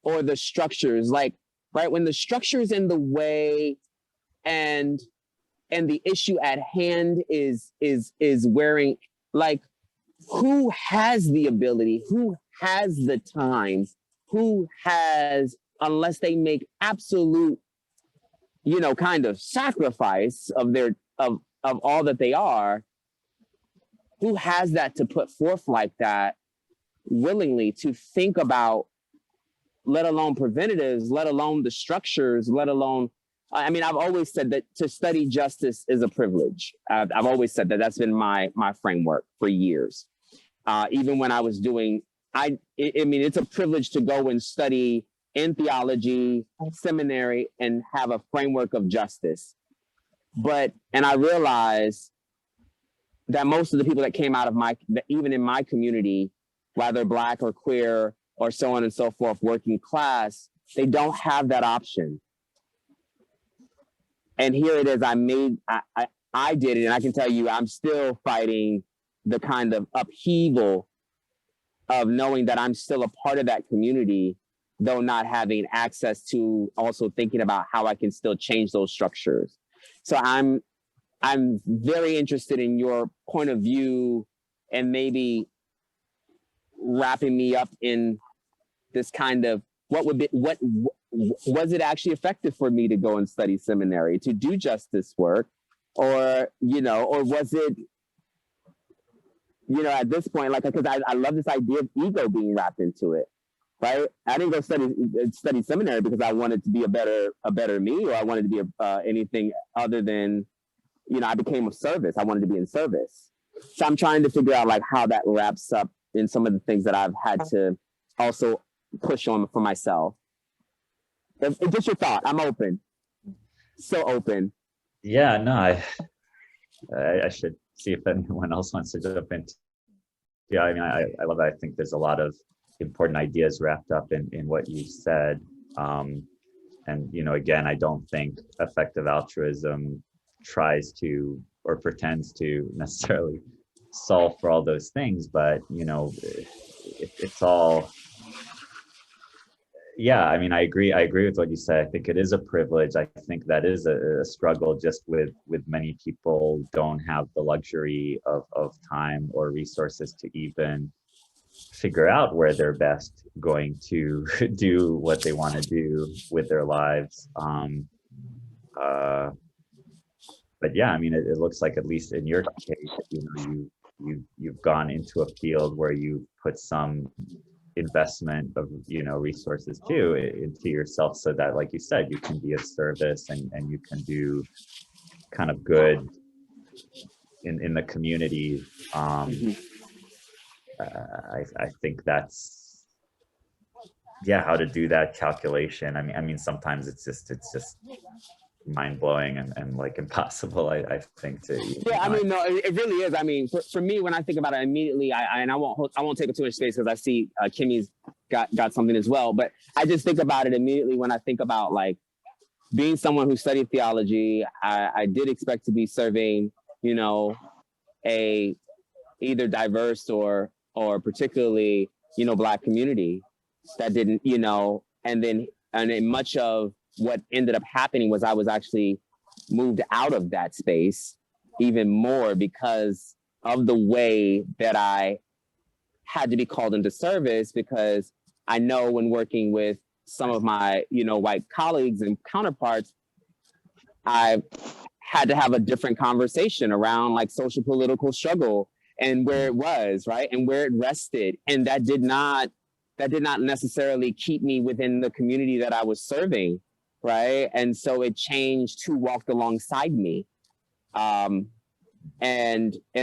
or the structures, like, right, when the structure's in the way and the issue at hand is wearing, like, who has the ability, who has the time, who has, unless they make absolute, kind of sacrifice of their, of all that they are, who has that to put forth like that willingly to think about, let alone preventatives, let alone the structures, let alone, I mean, I've always said that to study justice is a privilege. I've always said that. That's been my framework for years. Even when I was doing, I mean, it's a privilege to go and study in theology, seminary, and have a framework of justice. And I realized that most of the people that came out of even in my community, whether Black or queer or so on and so forth, working class, they don't have that option. And here it is, I did it, and I can tell you, I'm still fighting the kind of upheaval of knowing that I'm still a part of that community, though not having access to also thinking about how I can still change those structures. So I'm very interested in your point of view and maybe wrapping me up in this kind of, what was it actually effective for me to go and study seminary, to do justice work? Or, or was it, at this point, like, because I love this idea of ego being wrapped into it, right? I didn't go study seminary because I wanted to be a better me, or I wanted to be anything other than, I became of service. I wanted to be in service. So I'm trying to figure out like how that wraps up in some of the things that I've had to also push on for myself. Just your thought. I'm open. So open. Yeah, no, I should see if anyone else wants to jump in. Yeah, I mean, I love it. I think there's a lot of important ideas wrapped up in what you said. And, again, I don't think effective altruism tries to or pretends to necessarily solve for all those things, but, it's all, yeah, I mean, I agree with what you said. I think it is a privilege. I think that is a struggle just with many people don't have the luxury of time or resources to even figure out where they're best going to do what they want to do with their lives. But yeah, I mean, it looks like, at least in your case, you've gone into a field where you put some investment of resources too into yourself, so that, like you said, you can be of service and you can do kind of good in the community. I think that's, yeah, how to do that calculation. I mean sometimes it's just mind-blowing and like impossible, I think, to I mean, no, it really is. I mean, for me, when I think about it immediately, I won't take up too much space because I see Kimmy's got something as well, but I just think about it immediately when I think about like being someone who studied theology. I did expect to be serving a either diverse or particularly Black community that didn't, and then much of what ended up happening was I was actually moved out of that space even more because of the way that I had to be called into service, because I know when working with some of my, white colleagues and counterparts, I had to have a different conversation around like social political struggle and where it was, right? And where it rested. And that did not necessarily keep me within the community that I was serving. Right. And so it changed who walked alongside me. And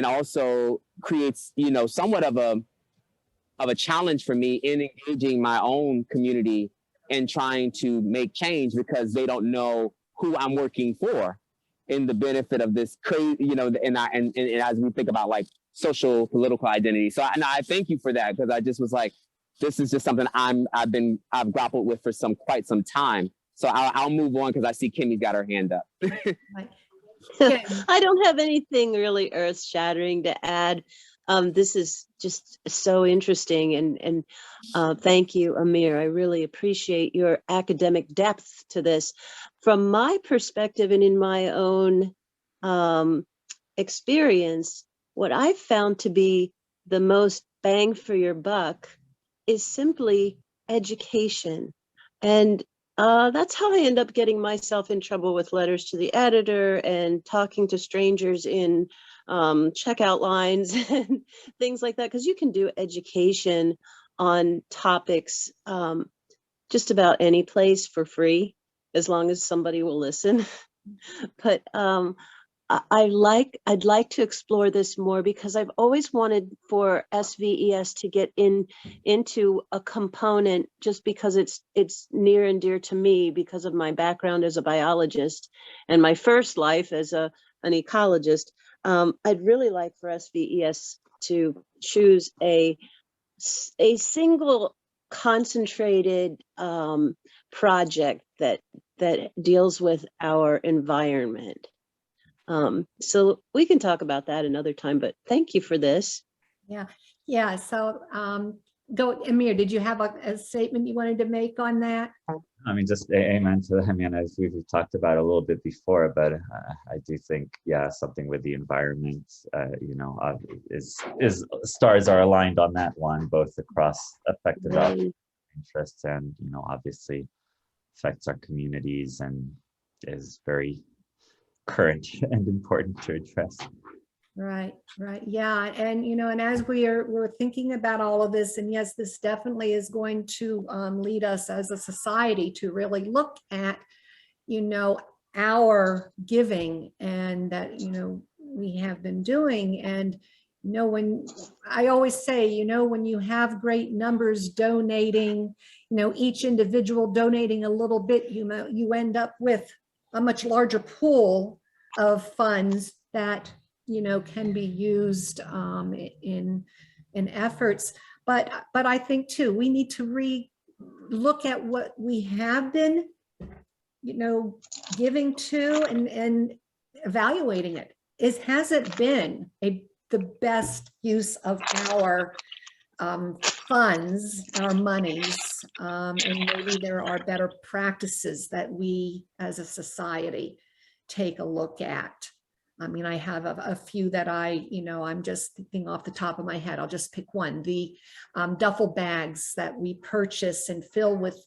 also creates, somewhat of a challenge for me in engaging my own community and trying to make change, because they don't know who I'm working for in the benefit of this crazy, and as we think about like social political identity. So I thank you for that, because I just was like, this is just something I've grappled with for quite some time. So I'll move on because I see Kimmy's got her hand up. Right. Kim. I don't have anything really earth shattering to add. This is just so interesting, and thank you, Amir. I really appreciate your academic depth to this. From my perspective and in my own experience, what I've found to be the most bang for your buck is simply education. And that's how I end up getting myself in trouble with letters to the editor and talking to strangers in checkout lines and things like that, because you can do education on topics just about any place for free, as long as somebody will listen. But I'd like to explore this more, because I've always wanted for SVES to get into a component, just because it's near and dear to me because of my background as a biologist and my first life as an ecologist. I'd really like for SVES to choose a single concentrated project that deals with our environment. So we can talk about that another time, but thank you for this. Yeah. So go, Amir, did you have a statement you wanted to make on that? I mean, just amen to that. I mean, as we've talked about a little bit before, but I do think, yeah, something with the environment, you know, is stars are aligned on that one, both across affected interests and, you know, obviously affects our communities and is very current and important to address. Right. Yeah. And, you know, and as we're thinking about all of this, and yes, this definitely is going to lead us as a society to really look at, you know, our giving, and that, you know, we have been doing. And, you know, when I always say, you know, when you have great numbers donating, you know, each individual donating a little bit, you end up with a much larger pool of funds that, you know, can be used in efforts. But I think too, we need to look at what we have been, you know, giving to and evaluating it. Has it been the best use of our funds, our monies, and maybe there are better practices that we as a society take a look at. I mean, I have a few that I'm just thinking off the top of my head. I'll just pick one. The duffel bags that we purchase and fill with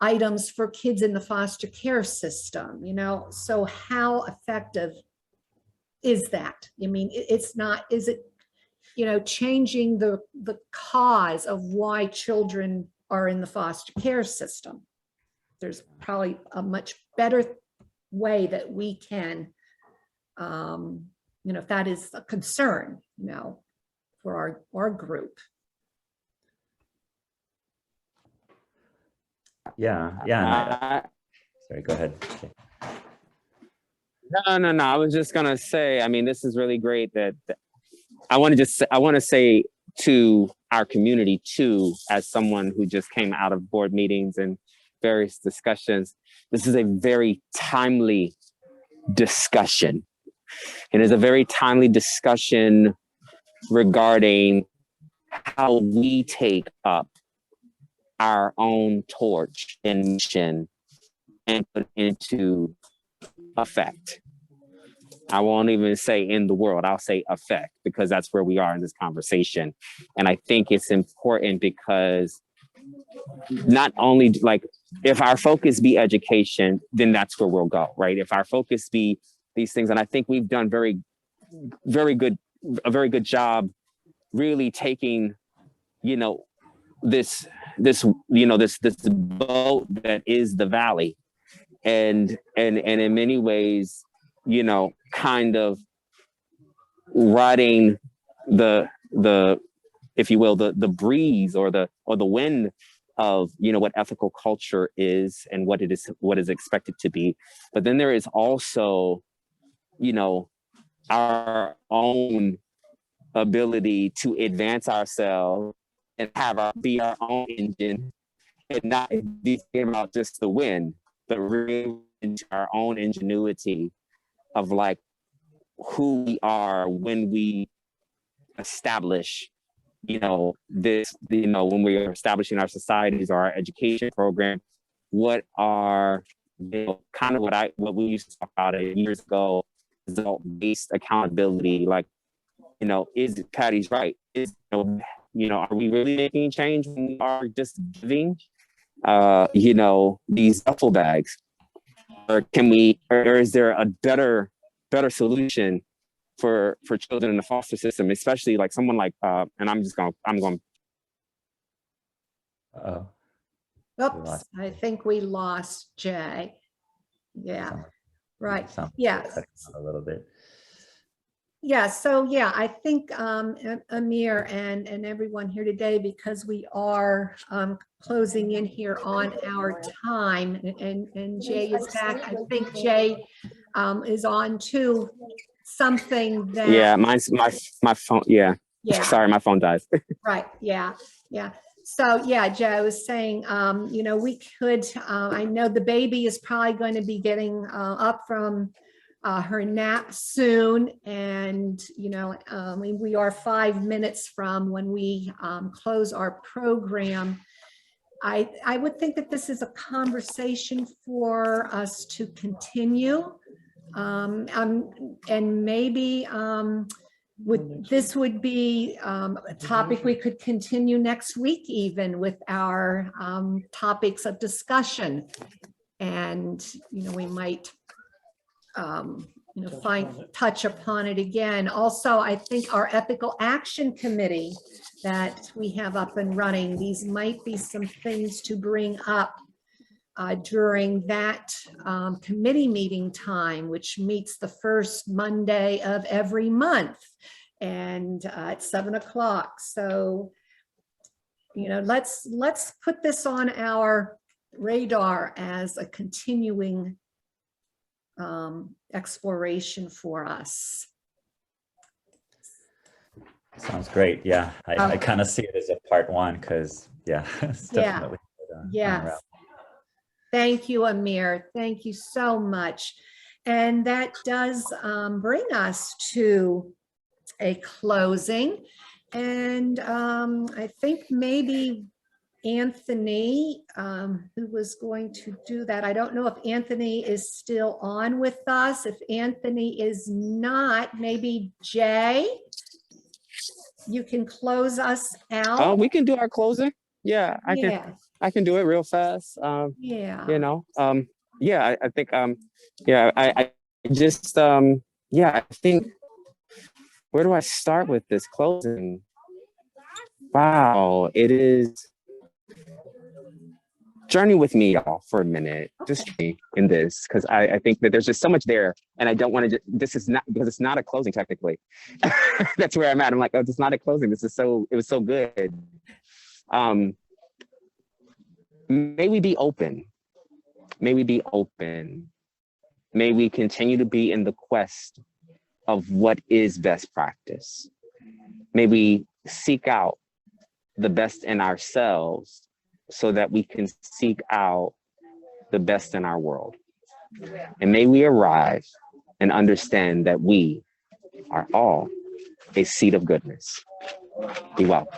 items for kids in the foster care system, you know, so how effective is that? I mean, it's not, is it, you know, changing the cause of why children are in the foster care system? There's probably a much better way that we can, you know, if that is a concern, you know, for our group. Yeah. Sorry, go ahead. Okay. No. I was just gonna say, I mean, this is really great that I want to say to our community too, as someone who just came out of board meetings and various discussions, this is a very timely discussion. It is a very timely discussion regarding how we take up our own torch and mission and put into effect. I won't even say in the world, I'll say effect, because that's where we are in this conversation. And I think it's important because not only like, if our focus be education, then that's where we'll go, right? If our focus be these things, and I think we've done a very good job really taking, you know, this boat that is the valley, and in many ways, you know, kind of riding the if you will, the breeze or the wind of, you know, what ethical culture is and what is expected to be. But then there is also, you know, our own ability to advance ourselves and be our own engine and not be thinking about just the win, but really into our own ingenuity of like who we are when we establish, when we are establishing our societies or our education program, what are kind of what we used to talk about years ago, result-based accountability. Like, is Patty's right? Are we really making change when we are just giving, these duffel bags? Or is there a better solution for children in the foster system, especially like someone like, and I'm going. Uh-oh. Oops, I think we lost Jay. Yeah, right. Yeah. A little bit. Yeah, so yeah, I think Amir and everyone here today, because we are closing in here on our time, and Jay is back. I think Jay is on to something that. Yeah, mine's my phone. Yeah. Yeah. Sorry, my phone dies. Right. Yeah. Yeah. So yeah, Joe was saying, we could, I know the baby is probably going to be getting up from her nap soon. And, we are 5 minutes from when we close our program. I would think that this is a conversation for us to continue. And maybe this would be a topic we could continue next week, even with our topics of discussion. And, we might, touch upon it again. Also, I think our ethical action committee that we have up and running, these might be some things to bring up during that committee meeting time, which meets the first Monday of every month and at 7 o'clock. So, let's put this on our radar as a continuing exploration for us. Sounds great. Yeah, I kind of see it as a part one because, yeah, it's definitely. Yes. Thank you, Amir. Thank you so much. And that does bring us to a closing. And I think maybe Anthony, who was going to do that. I don't know if Anthony is still on with us. If Anthony is not, maybe Jay, you can close us out. We can do our closing. Yeah, I can do it real fast. Yeah. I think, I just, I think, where do I start with this closing? Wow, it is. Journey with me, y'all, for a minute, just me in this, because I think that there's just so much there, and I don't want to. This is not because it's not a closing technically. That's where I'm at. I'm like, oh, it's not a closing. It was so good. May we be open. May we be open. May we continue to be in the quest of what is best practice. May we seek out the best in ourselves so that we can seek out the best in our world. And may we arrive and understand that we are all a seed of goodness. Be well.